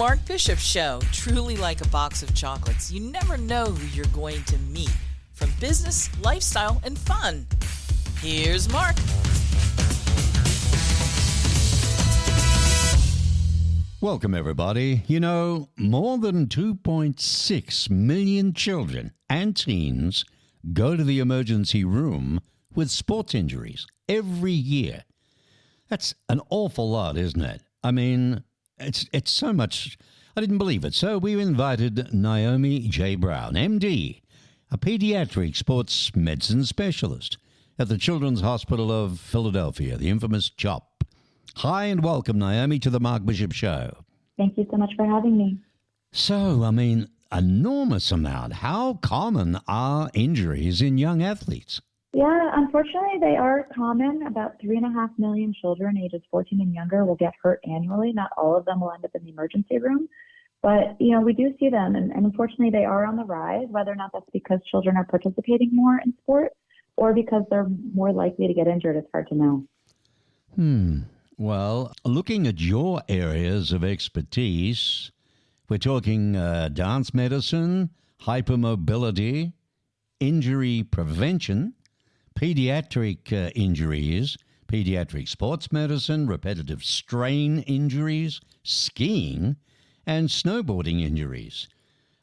Mark Bishop Show. Truly like a box of chocolates. You never know who you're going to meet. From business, lifestyle, and fun. Here's Mark. Welcome, everybody. You know, more than 2.6 million children and teens go to the emergency room with sports injuries every year. That's an awful lot, isn't it? I mean, it's so much. I didn't believe it. So we invited Naomi J Brown, MD, a pediatric sports medicine specialist at the Children's Hospital of Philadelphia, the infamous CHOP. Hi and welcome, Naomi, to the Mark Bishop Show. Thank you so much for having me. So, I mean, enormous amount. How common are injuries in young athletes? Yeah, unfortunately, they are common. About 3.5 million children ages 14 and younger will get hurt annually. Not all of them will end up in the emergency room. But, you know, we do see them. And unfortunately, they are on the rise, whether or not that's because children are participating more in sport or because they're more likely to get injured. It's hard to know. Well, looking at your areas of expertise, we're talking dance medicine, hypermobility, injury prevention, pediatric injuries, pediatric sports medicine, repetitive strain injuries, skiing, and snowboarding injuries,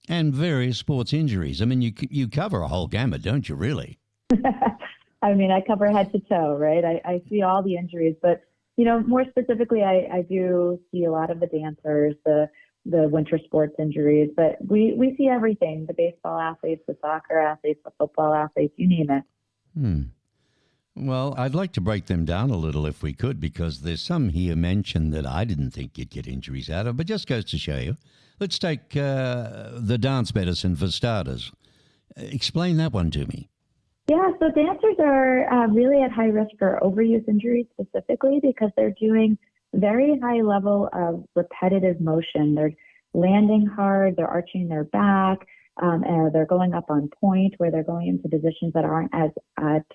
and various sports injuries. I mean, you cover a whole gamut, don't you, really? I mean, I cover head to toe, right? I see all the injuries, but, you know, more specifically, I do see a lot of the dancers, the winter sports injuries, but we see everything, the baseball athletes, the soccer athletes, the football athletes, you name it. Well, I'd like to break them down a little if we could, because there's some here mentioned that I didn't think you'd get injuries out of, but just goes to show you. Let's take the dance medicine for starters. Explain that one to me. Yeah, so dancers are really at high risk for overuse injuries specifically because they're doing very high level of repetitive motion. They're landing hard, they're arching their back, and they're going up on point where they're going into positions that aren't as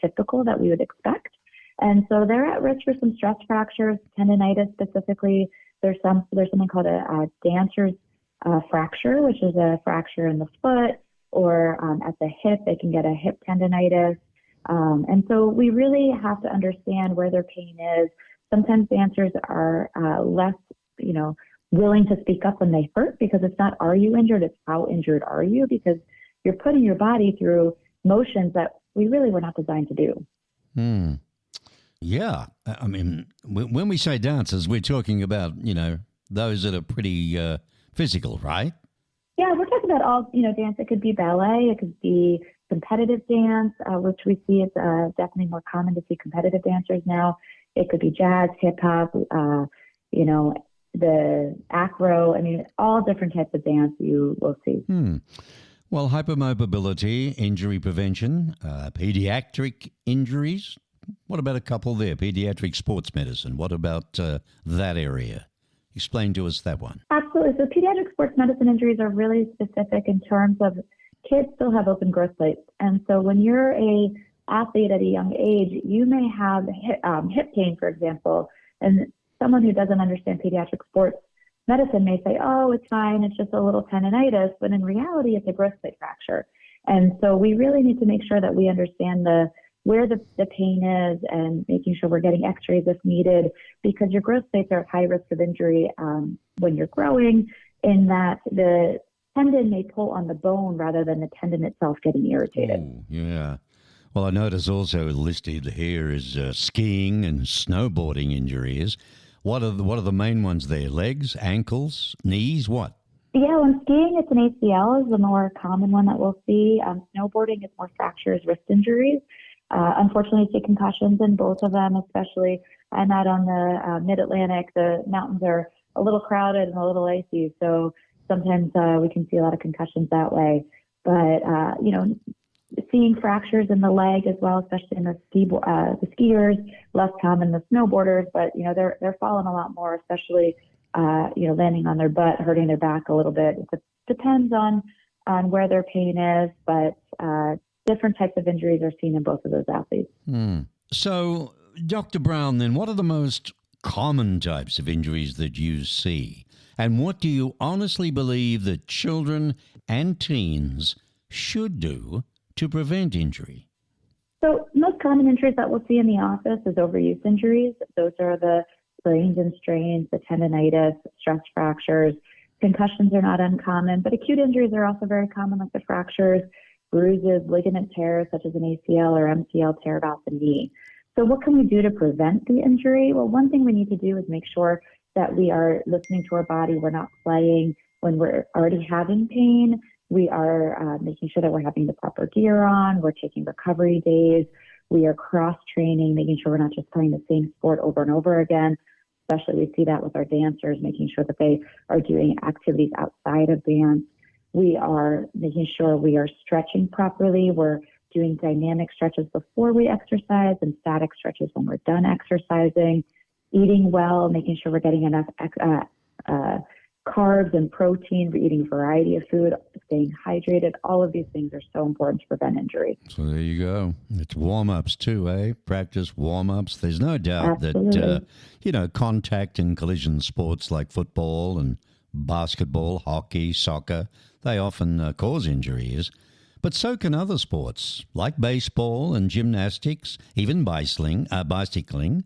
typical that we would expect. And so they're at risk for some stress fractures, tendonitis specifically. There's something called a dancer's fracture, which is a fracture in the foot, or at the hip, they can get a hip tendonitis. And so we really have to understand where their pain is. Sometimes dancers are less, willing to speak up when they hurt because it's not, are you injured? It's how injured are you? Because you're putting your body through motions that we really were not designed to do. Yeah. I mean, when we say dancers, we're talking about, those that are pretty physical, right? Yeah, we're talking about all, dance. It could be ballet. It could be competitive dance, which we see is definitely more common to see competitive dancers now. It could be jazz, hip hop, the acro. I mean, all different types of dance you will see. Well, hypermobility, injury prevention, pediatric injuries. What about a couple there? Pediatric sports medicine. What about that area? Explain to us that one. Absolutely. So pediatric sports medicine injuries are really specific in terms of kids still have open growth plates. And so when you're a athlete at a young age, you may have hip pain, for example, and someone who doesn't understand pediatric sports medicine may say, oh, it's fine, it's just a little tendonitis, but in reality, it's a growth plate fracture. And so we really need to make sure that we understand where the pain is and making sure we're getting x-rays if needed, because your growth plates are at high risk of injury when you're growing, in that the tendon may pull on the bone rather than the tendon itself getting irritated. Oh, yeah. Well, I notice also listed here is skiing and snowboarding injuries. What are the main ones there? Legs, ankles, knees, what? Yeah, when skiing, it's an ACL is the more common one that we'll see. Snowboarding is more fractures, wrist injuries. Unfortunately, see concussions in both of them, especially I'm out on the mid-Atlantic. The mountains are a little crowded and a little icy, so sometimes we can see a lot of concussions that way. But, seeing fractures in the leg as well, especially in the skiers, less common the snowboarders, but, they're falling a lot more, especially, landing on their butt, hurting their back a little bit. It depends on where their pain is, but different types of injuries are seen in both of those athletes. So, Dr. Brown, then, what are the most common types of injuries that you see? And what do you honestly believe that children and teens should do to prevent injury? So most common injuries that we'll see in the office is overuse injuries. Those are the sprains and strains, the tendonitis, stress fractures. Concussions are not uncommon, but acute injuries are also very common, like the fractures, bruises, ligament tears, such as an ACL or MCL tear about the knee. So what can we do to prevent the injury? Well, one thing we need to do is make sure that we are listening to our body. We're not playing when we're already having pain. We are making sure that we're having the proper gear on. We're taking recovery days. We are cross-training, making sure we're not just playing the same sport over and over again. Especially we see that with our dancers, making sure that they are doing activities outside of dance. We are making sure we are stretching properly. We're doing dynamic stretches before we exercise and static stretches when we're done exercising. Eating well, making sure we're getting enough carbs and protein. We're eating a variety of food, staying hydrated. All of these things are so important to prevent injury. So there you go. It's warm-ups too, eh? Practice warm-ups. There's no doubt Absolutely. that, contact and collision sports like football and basketball, hockey, soccer, they often cause injuries. But so can other sports like baseball and gymnastics, even bicycling,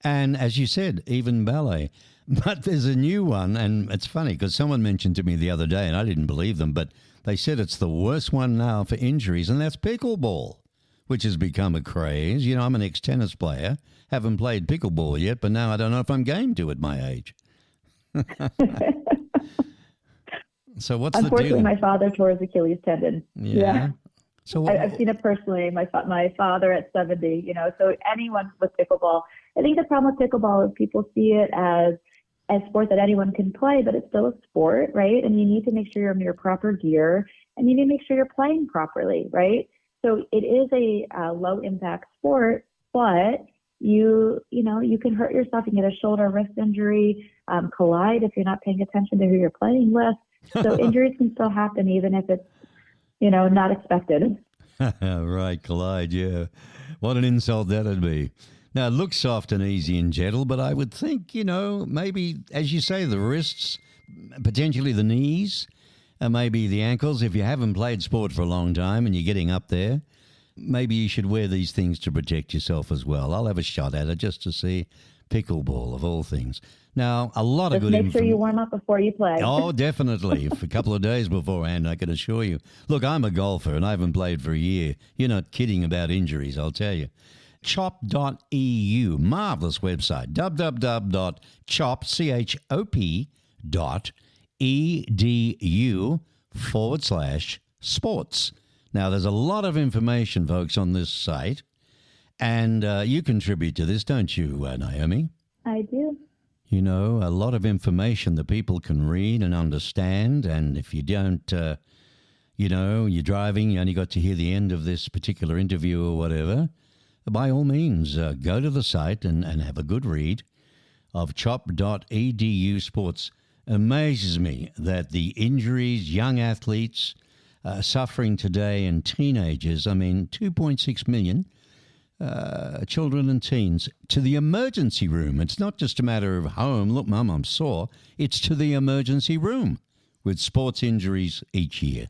and as you said, even ballet. But there's a new one, and it's funny because someone mentioned to me the other day, and I didn't believe them, but they said it's the worst one now for injuries, and that's pickleball, which has become a craze. I'm an ex-tennis player, haven't played pickleball yet, but now I don't know if I'm game to at my age. So what's the deal? Unfortunately, my father tore his Achilles tendon. Yeah. So I've seen it personally. My father at 70. So anyone with pickleball. I think the problem with pickleball is people see it as a sport that anyone can play, but it's still a sport, right? And you need to make sure you're in your proper gear, and you need to make sure you're playing properly, right? So it is a low impact sport, but you can hurt yourself. You can get a shoulder, wrist injury, collide if you're not paying attention to who you're playing with. So injuries can still happen even if it's, not expected. Right, collide, yeah. What an insult that'd be. Now, it looks soft and easy and gentle, but I would think, maybe, as you say, the wrists, potentially the knees, and maybe the ankles. If you haven't played sport for a long time and you're getting up there, maybe you should wear these things to protect yourself as well. I'll have a shot at it just to see pickleball, of all things. Now, a lot of good Make sure you warm up before you play. Oh, definitely. For a couple of days beforehand, I can assure you. Look, I'm a golfer and I haven't played for a year. You're not kidding about injuries, I'll tell you. Chop.eu, marvelous website, www.chop.edu/sports. Now, there's a lot of information, folks, on this site, and you contribute to this, don't you, Naomi? I do. A lot of information that people can read and understand, and if you don't, you're driving, you only got to hear the end of this particular interview or whatever, by all means, go to the site and have a good read of chop.edu sports. Amazes me that the injuries young athletes are suffering today and teenagers, 2.6 million children and teens, to the emergency room. It's not just a matter of home, look, Mum, I'm sore. It's to the emergency room with sports injuries each year.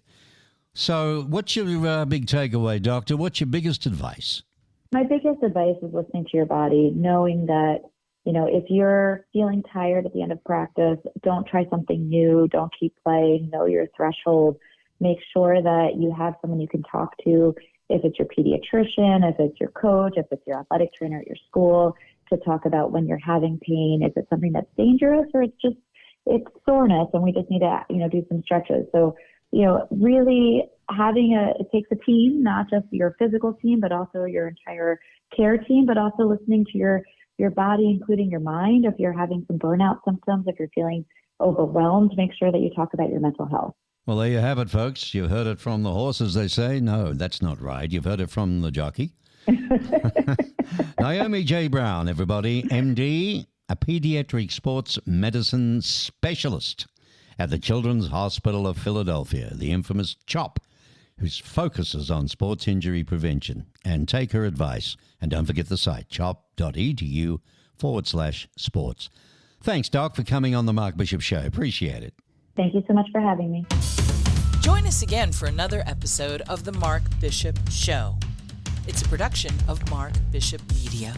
So what's your big takeaway, Doctor? What's your biggest advice? My biggest advice is listening to your body, knowing that, if you're feeling tired at the end of practice, don't try something new. Don't keep playing. Know your threshold. Make sure that you have someone you can talk to, if it's your pediatrician, if it's your coach, if it's your athletic trainer at your school, to talk about when you're having pain. Is it something that's dangerous, or it's soreness and we just need to, do some stretches. So, really it takes a team, not just your physical team, but also your entire care team, but also listening to your body, including your mind. If you're having some burnout symptoms, if you're feeling overwhelmed, make sure that you talk about your mental health. Well, there you have it, folks. You've heard it from the horse, as they say. No, that's not right. You've heard it from the jockey. Naomi J Brown, everybody, MD, a Pediatric Sports Medicine Specialist at the Children's Hospital of Philadelphia, the infamous CHOP, who focuses on sports injury prevention. And take her advice. And don't forget the site, chop.edu sports. Thanks, Doc, for coming on the Mark Bishop Show. Appreciate it. Thank you so much for having me. Join us again for another episode of The Mark Bishop Show. It's a production of Mark Bishop Media.